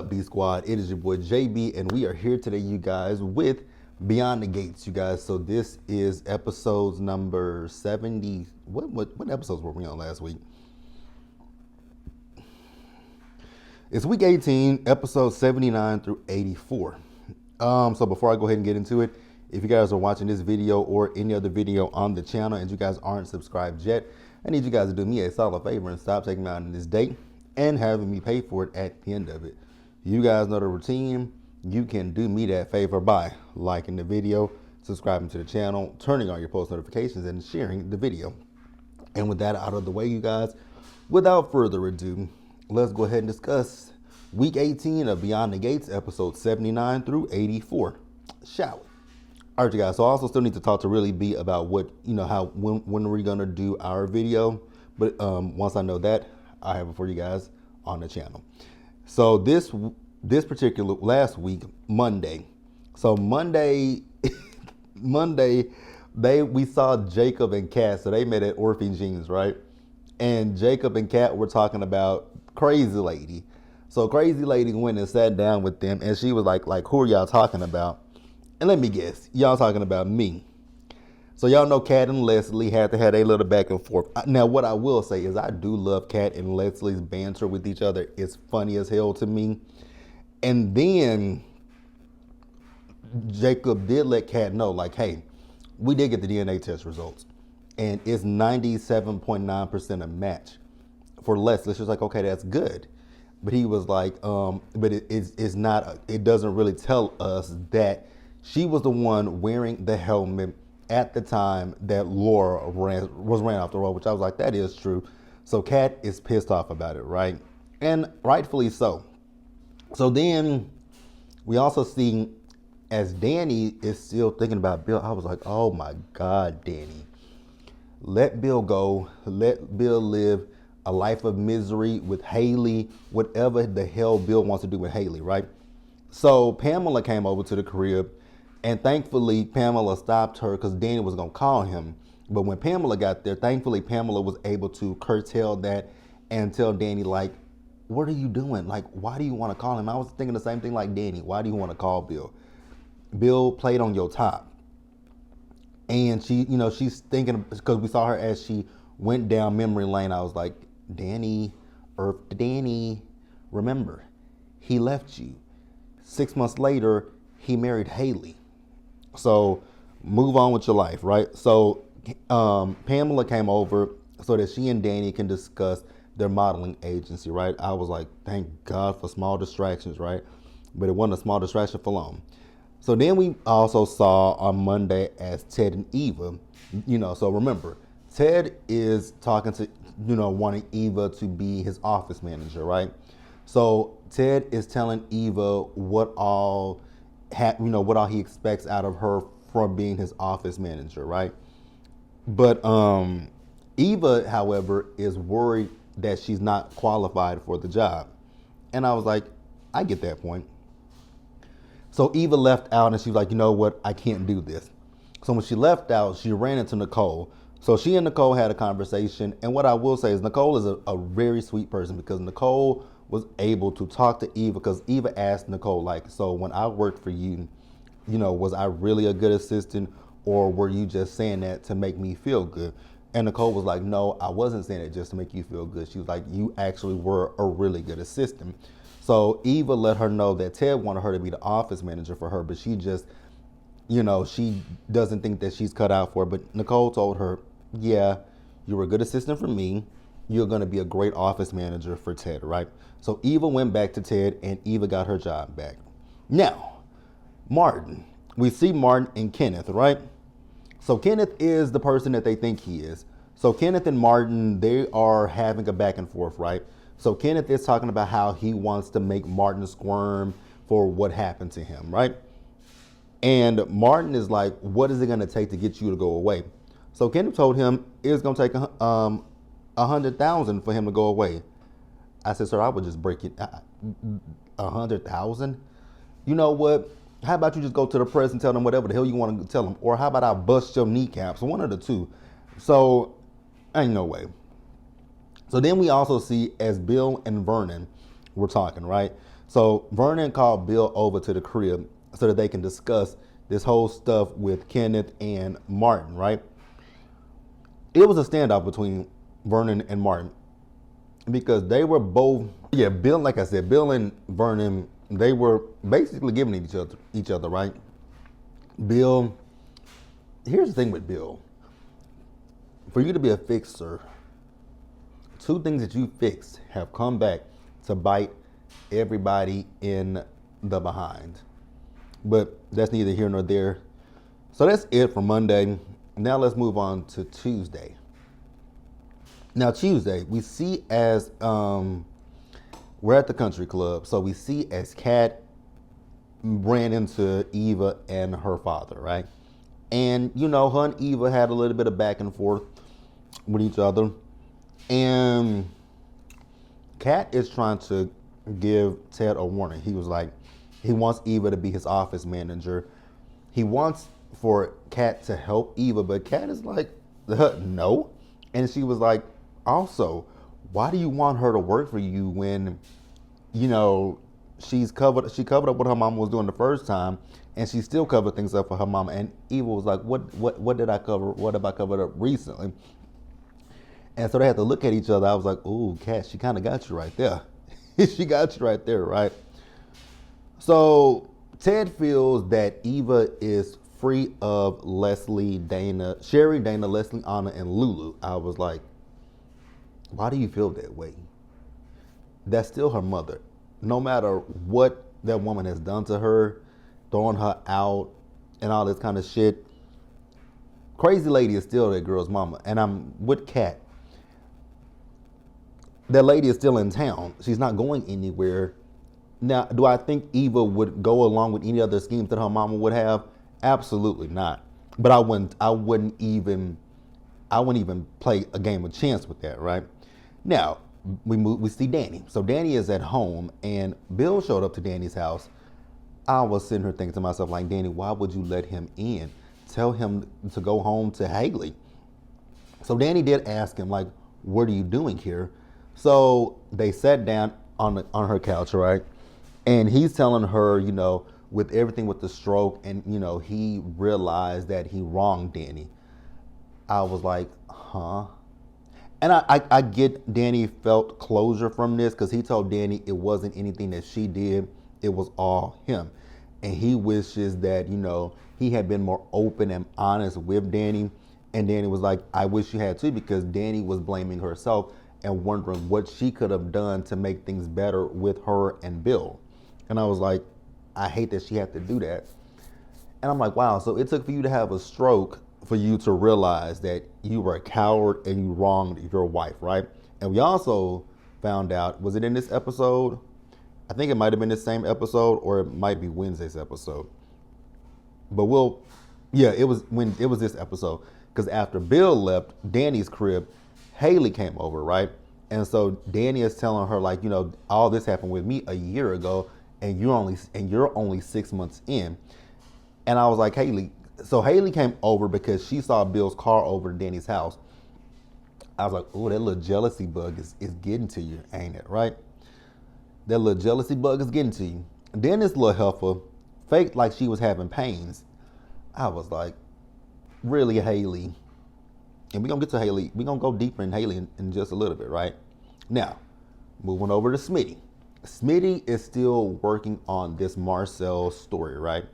B Squad, it is your boy JB, and we are here today, you guys, with Beyond the Gates, you guys. So this is episodes number 70. What episodes were we on last week? It's week 18, episodes 79 through 84. So before I go ahead and get into it, if you guys are watching this video or any other video on the channel and you guys aren't subscribed yet, I need you guys to do me a solid favor and stop taking me out on this date and having me pay for it at the end of it. You guys know the routine. You can do me that favor by liking the video, subscribing to the channel, turning on your post notifications, and sharing the video. And with that out of the way, you guys, without further ado, let's go ahead and discuss week 18 of Beyond the Gates, episodes 79 through 84. Shall we? All right, you guys. So I also still need to talk to really be about what, when we're going to do our video. But once I know that, I have it for you guys on the channel. So this particular last week, Monday. So Monday, we saw Jacob and Kat. So they met at Orphan Jeans, right? And Jacob and Kat were talking about Crazy Lady. So Crazy Lady went and sat down with them, and she was like, who are y'all talking about? And let me guess, y'all talking about me. So y'all know Kat and Leslie had to have a little back and forth. Now, what I will say is I do love Kat and Leslie's banter with each other. It's funny as hell to me. And then Jacob did let Kat know, hey, we did get the DNA test results. And it's 97.9% a match for Leslie. She was like, okay, that's good. But he was like, but it's not, it doesn't really tell us that she was the one wearing the helmet at the time that Laura ran off the road, which I was like, that is true. So Kat is pissed off about it, right? And rightfully so. So then we also see as Danny is still thinking about Bill, I was like, oh my God, Danny. Let Bill go. Let Bill live a life of misery with Haley, whatever the hell Bill wants to do with Haley, right? So Pamela came over to the crib. And thankfully, Pamela stopped her because Danny was going to call him. But when Pamela got there, thankfully, Pamela was able to curtail that and tell Danny, what are you doing? Why do you want to call him? I was thinking the same thing like Danny. Why do you want to call Bill? Bill played on your top. And she, she's thinking, because we saw her as she went down memory lane. I was like, Danny, remember, he left you. 6 months later, he married Haley. So move on with your life, right? So Pamela came over so that she and Danny can discuss their modeling agency, right? I was like, thank God for small distractions, right? But it wasn't a small distraction for long. So then we also saw on Monday as Ted and Eva, so remember, Ted is talking to, wanting Eva to be his office manager, right? So Ted is telling Eva what all he expects out of her from being his office manager, right? But Eva, however, is worried that she's not qualified for the job. And I was like, I get that point. So Eva left out and she was like, you know what? I can't do this. So when she left out, she ran into Nicole. So she and Nicole had a conversation. And what I will say is Nicole is a very sweet person because Nicole was able to talk to Eva because Eva asked Nicole, so when I worked for you, was I really a good assistant or were you just saying that to make me feel good? And Nicole was like, no, I wasn't saying it just to make you feel good. She was like, you actually were a really good assistant. So Eva let her know that Ted wanted her to be the office manager for her, but she just, she doesn't think that she's cut out for it. But Nicole told her, yeah, you were a good assistant for me. You're going to be a great office manager for Ted, right? So Eva went back to Ted and Eva got her job back. Now, Martin. We see Martin and Kenneth, right? So Kenneth is the person that they think he is. So Kenneth and Martin, they are having a back and forth, right? So Kenneth is talking about how he wants to make Martin squirm for what happened to him, right? And Martin is like, what is it going to take to get you to go away? So Kenneth told him it's going to take $100,000 for him to go away. I said, sir, I would just break it. 100,000? You know what? How about you just go to the press and tell them whatever the hell you want to tell them? Or how about I bust your kneecaps? One of the two. So ain't no way. So then we also see as Bill and Vernon were talking, right? So Vernon called Bill over to the crib so that they can discuss this whole stuff with Kenneth and Martin, right? It was a standoff between Vernon and Martin because they were both, yeah, Bill, like I said, Bill and Vernon, they were basically giving each other, right? Bill, here's the thing with Bill. For you to be a fixer, two things that you fixed have come back to bite everybody in the behind. But that's neither here nor there. So that's it for Monday. Now let's move on to Tuesday. Now Tuesday, we see as we're at the country club, so we see as Kat ran into Eva and her father, right? And you know, her and Eva had a little bit of back and forth with each other. And Kat is trying to give Ted a warning. He was like, he wants Eva to be his office manager. He wants for Kat to help Eva, but Kat is like, no. And she was like, also, why do you want her to work for you when, you know, she covered up what her mama was doing the first time, and she still covered things up for her mama. And Eva was like, what did I cover? What have I covered up recently? And so they had to look at each other. I was like, ooh, Kat, she kind of got you right there. She got you right there, right? So Ted feels that Eva is free of Leslie, Dana, Sherry, Dana, Leslie, Anna, and Lulu. I was like, why do you feel that way? That's still her mother. No matter what that woman has done to her, throwing her out and all this kind of shit, crazy lady is still that girl's mama. And I'm with Kat. That lady is still in town. She's not going anywhere. Now, do I think Eva would go along with any other schemes that her mama would have? Absolutely not. But I wouldn't even play a game of chance with that, right? Now, we see Danny. So Danny is at home, and Bill showed up to Danny's house. I was sitting here thinking to myself, like, Danny, why would you let him in? Tell him to go home to Haley. So Danny did ask him, like, what are you doing here? So they sat down on her couch, right? And he's telling her, you know, with everything with the stroke, and, you know, he realized that he wronged Danny. I was like, huh? And I get Danny felt closure from this because he told Danny it wasn't anything that she did. It was all him. And he wishes that, you know, he had been more open and honest with Danny. And Danny was like, I wish you had too, because Danny was blaming herself and wondering what she could have done to make things better with her and Bill. And I was like, I hate that she had to do that. And I'm like, wow, so it took for you to have a stroke for you to realize that you were a coward and you wronged your wife, right? And we also found out, was it in this episode? I think it might have been the same episode, or it might be Wednesday's episode. But it was this episode. Because after Bill left Danny's crib, Haley came over, right? And so Danny is telling her, like, you know, all this happened with me a year ago, and you're only 6 months in. And I was like, Haley. So Haley came over because she saw Bill's car over to Danny's house. I was like, oh, that little jealousy bug is getting to you, ain't it, right? That little jealousy bug is getting to you. And then this little heifer faked like she was having pains. I was like, really, Haley? And we're going to get to Haley. We're going to go deeper in Haley in just a little bit, right? Now, moving over to Smitty. Smitty is still working on this Marcel story, right?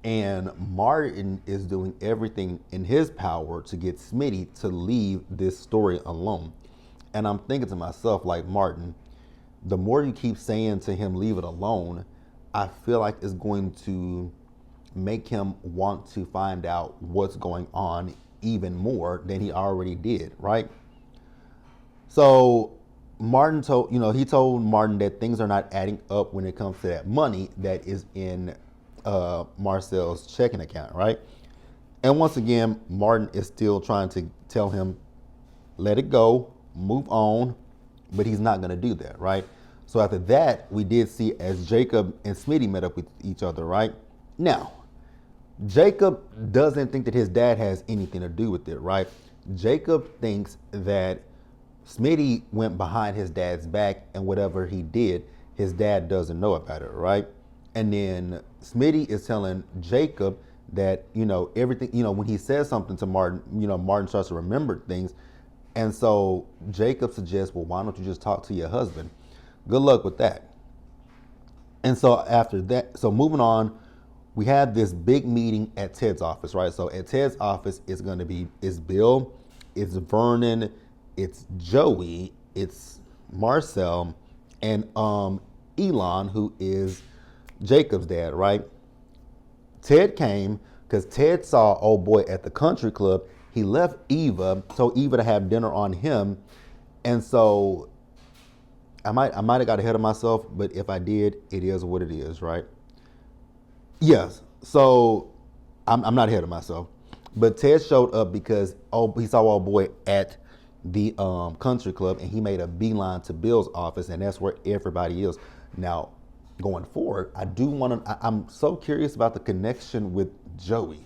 And Martin is doing everything in his power to get Smitty to leave this story alone. And I'm thinking to myself, like, Martin, the more you keep saying to him, leave it alone, I feel like it's going to make him want to find out what's going on even more than he already did, right? So Martin he told Martin that things are not adding up when it comes to that money that is in Marcel's checking account, right? And once again, Martin is still trying to tell him, let it go, move on, but he's not going to do that, right? So after that, we did see as Jacob and Smitty met up with each other, right? Now, Jacob doesn't think that his dad has anything to do with it, right? Jacob thinks that Smitty went behind his dad's back, and whatever he did, his dad doesn't know about it, right? And then Smitty is telling Jacob that, everything, when he says something to Martin, Martin starts to remember things. And so Jacob suggests, well, why don't you just talk to your husband? Good luck with that. And so after that, so moving on, we had this big meeting at Ted's office, right? So at Ted's office, it's Bill, it's Vernon, it's Joey, it's Marcel, and Elon, who is Jacob's dad, right? Ted came because Ted saw old boy at the country club. He left Eva, told Eva to have dinner on him. And so I might have got ahead of myself, but if I did, it is what it is, right? Yes. So I'm not ahead of myself. But Ted showed up because he saw old boy at the country club, and he made a beeline to Bill's office, and that's where everybody is. Now, going forward, I'm so curious about the connection with Joey.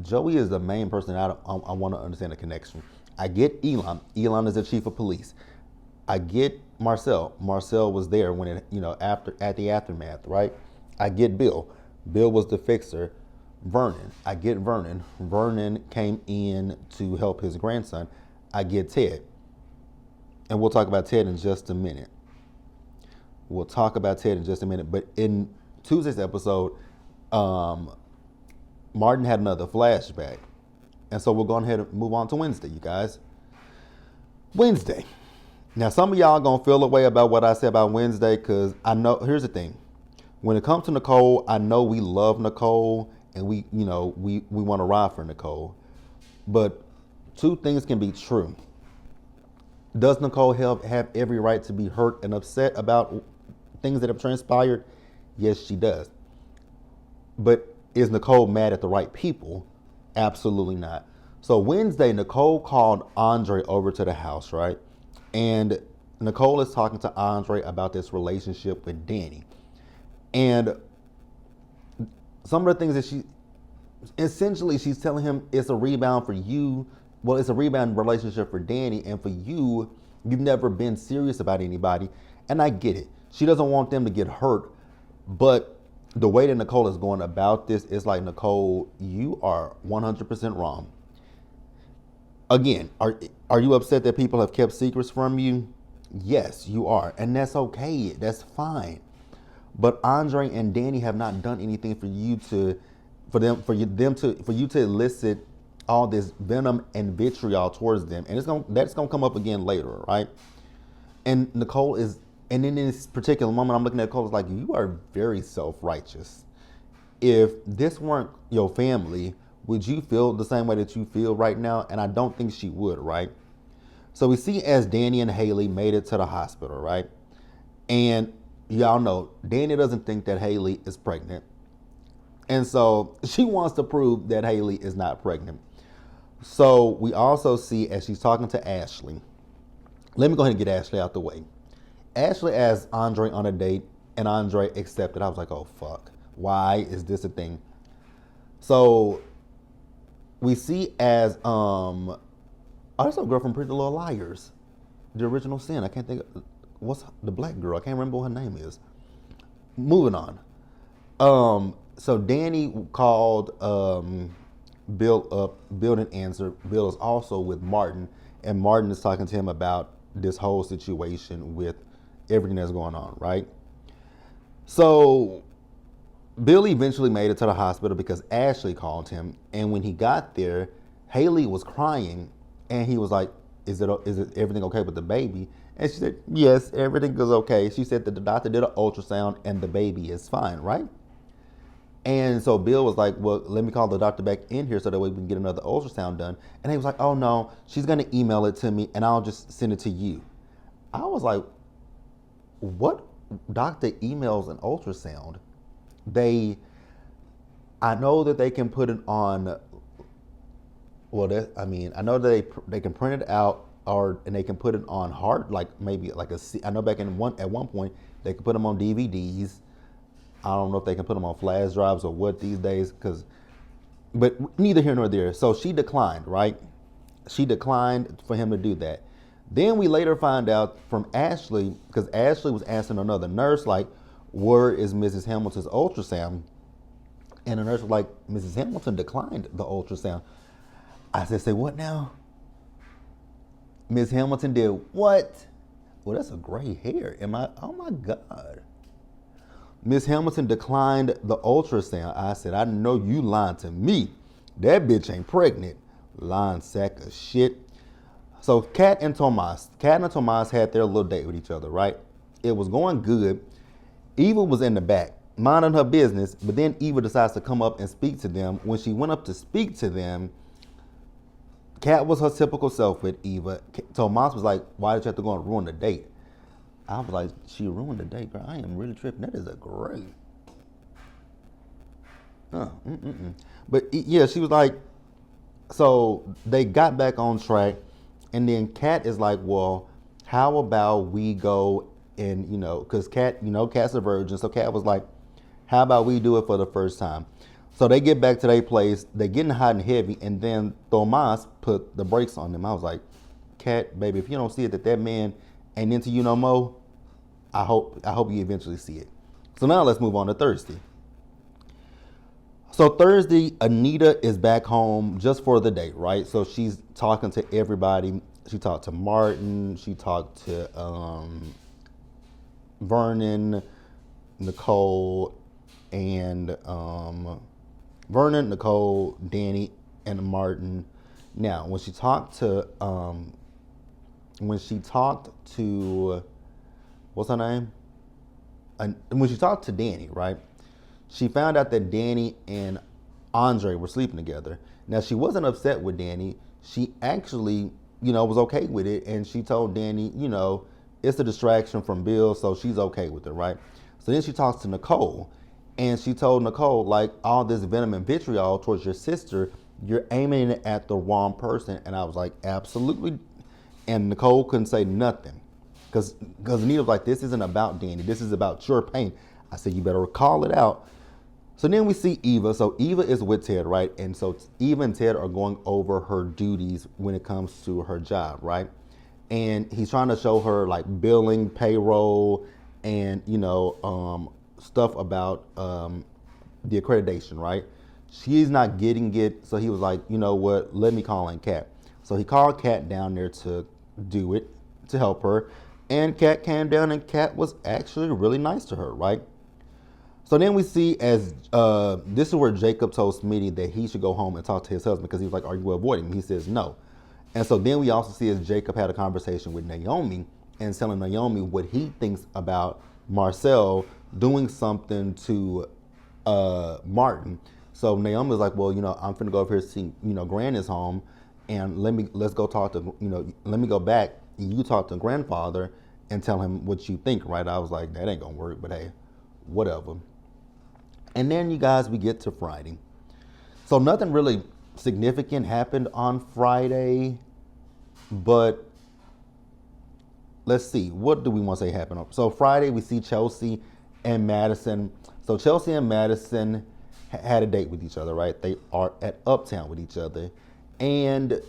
Joey is the main person I want to understand the connection. I get Elon. Elon is the chief of police. I get Marcel. Marcel was there when at the aftermath, right? I get Bill. Bill was the fixer. Vernon. I get Vernon. Vernon came in to help his grandson. I get Ted. And we'll talk about Ted in just a minute. But in Tuesday's episode, Martin had another flashback. And so we'll go ahead and move on to Wednesday, you guys. Wednesday. Now, some of y'all going to feel a way about what I said about Wednesday, because I know, here's the thing. When it comes to Nicole, I know we love Nicole, and we want to ride for Nicole. But two things can be true. Does Nicole have every right to be hurt and upset about things that have transpired? Yes, she does. But is Nicole mad at the right people? Absolutely not. So Wednesday, Nicole called Andre over to the house, right? And Nicole is talking to Andre about this relationship with Danny. And some of the things that she's telling him it's a rebound for you. Well, it's a rebound relationship for Danny, and for you, you've never been serious about anybody. And I get it. She doesn't want them to get hurt, but the way that Nicole is going about this is like, Nicole, you are 100% wrong. Again, are you upset that people have kept secrets from you? Yes, you are. And that's okay. That's fine. But Andre and Danny have not done anything for you to elicit all this venom and vitriol towards them. And that's gonna come up again later, right? And and in this particular moment, I'm looking at Nicole, it's like, you are very self-righteous. If this weren't your family, would you feel the same way that you feel right now? And I don't think she would, right? So we see as Danny and Haley made it to the hospital, right? And y'all know, Danny doesn't think that Haley is pregnant. And so she wants to prove that Haley is not pregnant. So we also see as she's talking to Ashley, let me go ahead and get Ashley out the way. Ashley asked Andre on a date, and Andre accepted. I was like, oh, fuck. Why is this a thing? So we see as, there's a girl from Pretty Little Liars, the original sin. I can't think of, what's the black girl? I can't remember what her name is. Moving on. So Danny called Bill up. Bill didn't answer. Bill is also with Martin, and Martin is talking to him about this whole situation with everything that's going on, right? So Bill eventually made it to the hospital because Ashley called him, and when he got there, Haley was crying, and he was like, is it everything okay with the baby? And she said, yes, everything is okay. She said that the doctor did an ultrasound and the baby is fine, right? And so Bill was like, well, let me call the doctor back in here so that way we can get another ultrasound done. And he was like, oh no, she's gonna email it to me and I'll just send it to you. I was like, what doctor emails an ultrasound? I know that they can put it on, I know that they can print it out and they can put it on hard, like maybe like I know back at one point, they could put them on DVDs. I don't know if they can put them on flash drives or what these days, but neither here nor there. So she declined, right? She declined for him to do that. Then we later find out from Ashley, because Ashley was asking another nurse, like, where is Mrs. Hamilton's ultrasound? And the nurse was like, Mrs. Hamilton declined the ultrasound. I said, say what now? Miss Hamilton did what? Well, that's a gray hair. Oh my God. Miss Hamilton declined the ultrasound. I said, I know you lying to me. That bitch ain't pregnant. Lying sack of shit. So Kat and Tomas had their little date with each other, right? It was going good. Eva was in the back, minding her business, but then Eva decides to come up and speak to them. When she went up to speak to them, Kat was her typical self with Eva. Tomas was like, why did you have to go and ruin the date? I was like, she ruined the date, girl. I am really tripping. That is a great. But yeah, she was like, so they got back on track. And then Kat is like, well, how about we go and, because Kat, Kat's a virgin. So Kat was like, how about we do it for the first time? So they get back to their place. They're getting hot and heavy. And then Tomas put the brakes on them. I was like, Kat, baby, if you don't see it that man ain't into you no more, I hope you eventually see it. So now let's move on to Thursday. So Thursday, Anita is back home just for the date, right? So she's talking to everybody. She talked to Martin. She talked to Vernon, Nicole, and Vernon, Nicole, Danny, and Martin. Now, when she talked to what's her name? When she talked to Danny, right? She found out that Danny and Andre were sleeping together. Now, she wasn't upset with Danny. She actually, was okay with it. And she told Danny, it's a distraction from Bill, so she's okay with it, right? So then she talks to Nicole. And she told Nicole, like, all this venom and vitriol towards your sister, you're aiming it at the wrong person. And I was like, absolutely. And Nicole couldn't say nothing. Because Anita was like, this isn't about Danny. This is about your pain. I said, you better call it out. So then we see Eva. So Eva is with Ted, right? And so Eva and Ted are going over her duties when it comes to her job, right? And he's trying to show her like billing, payroll, and stuff about the accreditation, right? She's not getting it. So he was like, you know what? Let me call in Kat. So he called Kat down there to do it, to help her. And Kat came down, and Kat was actually really nice to her, right? So then we see as this is where Jacob told Smitty that he should go home and talk to his husband, because he was like, are you avoiding me? He says no. And so then we also see as Jacob had a conversation with Naomi and telling Naomi what he thinks about Marcel doing something to Martin. So Naomi was like, well, I'm finna go over here see, Gran is home, and let's go talk to, let me go back and you talk to grandfather and tell him what you think, right? I was like, that ain't gonna work, but hey, whatever. And then you guys, we get to Friday. So nothing really significant happened on Friday, but let's see, what do we want to say happened? So Friday we see Chelsea and Madison. So Chelsea and Madison had a date with each other, right? They are at Uptown with each other. And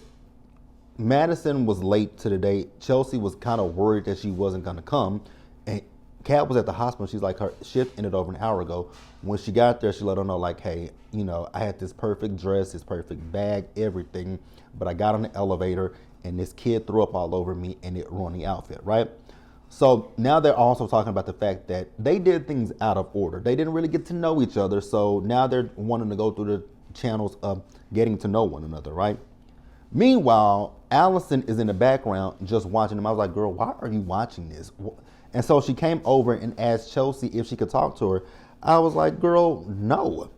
Madison was late to the date. Chelsea was kind of worried that she wasn't going to come. And Kat was at the hospital. She's like, her shift ended over an hour ago. When she got there, she let her know, like, hey, I had this perfect dress, this perfect bag, everything. But I got on the elevator and this kid threw up all over me and it ruined the outfit, right? So now they're also talking about the fact that they did things out of order. They didn't really get to know each other. So now they're wanting to go through the channels of getting to know one another, right? Meanwhile, Allison is in the background just watching them. I was like, girl, why are you watching this? And so she came over and asked Chelsea if she could talk to her. I was like, girl, no.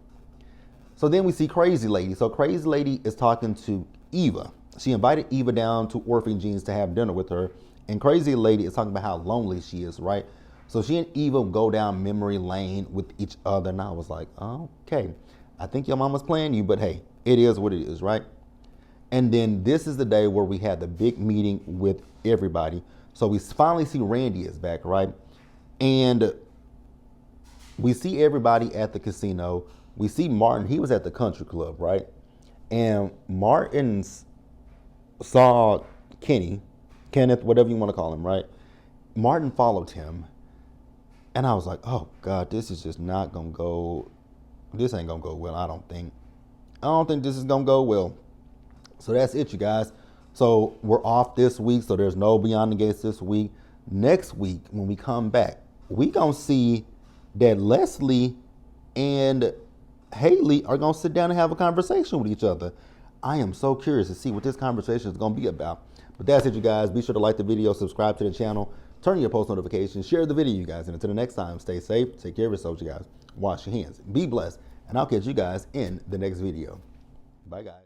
So then we see Crazy Lady. So Crazy Lady is talking to Eva. She invited Eva down to Orphan Jeans to have dinner with her. And Crazy Lady is talking about how lonely she is, right? So she and Eva go down memory lane with each other. And I was like, okay, I think your mama's playing you, but hey, it is what it is, right? And then this is the day where we had the big meeting with everybody. So we finally see Randy is back, right? And we see everybody at the casino. We see Martin. He was at the country club, right? And Martin saw Kenny. Kenneth, whatever you want to call him, right? Martin followed him, and I was like, oh God, this is just not gonna go. This ain't gonna go well. I don't think this is gonna go well. So that's it, you guys. So we're off this week, so there's no Beyond the Gates this week. Next week, when we come back, we gonna see that Leslie and Haley are gonna sit down and have a conversation with each other. I am so curious to see what this conversation is gonna be about. But that's it, you guys. Be sure to like the video, subscribe to the channel, turn on your post notifications, share the video, you guys. And until the next time, stay safe, take care of yourselves, you guys. Wash your hands, be blessed, and I'll catch you guys in the next video. Bye, guys.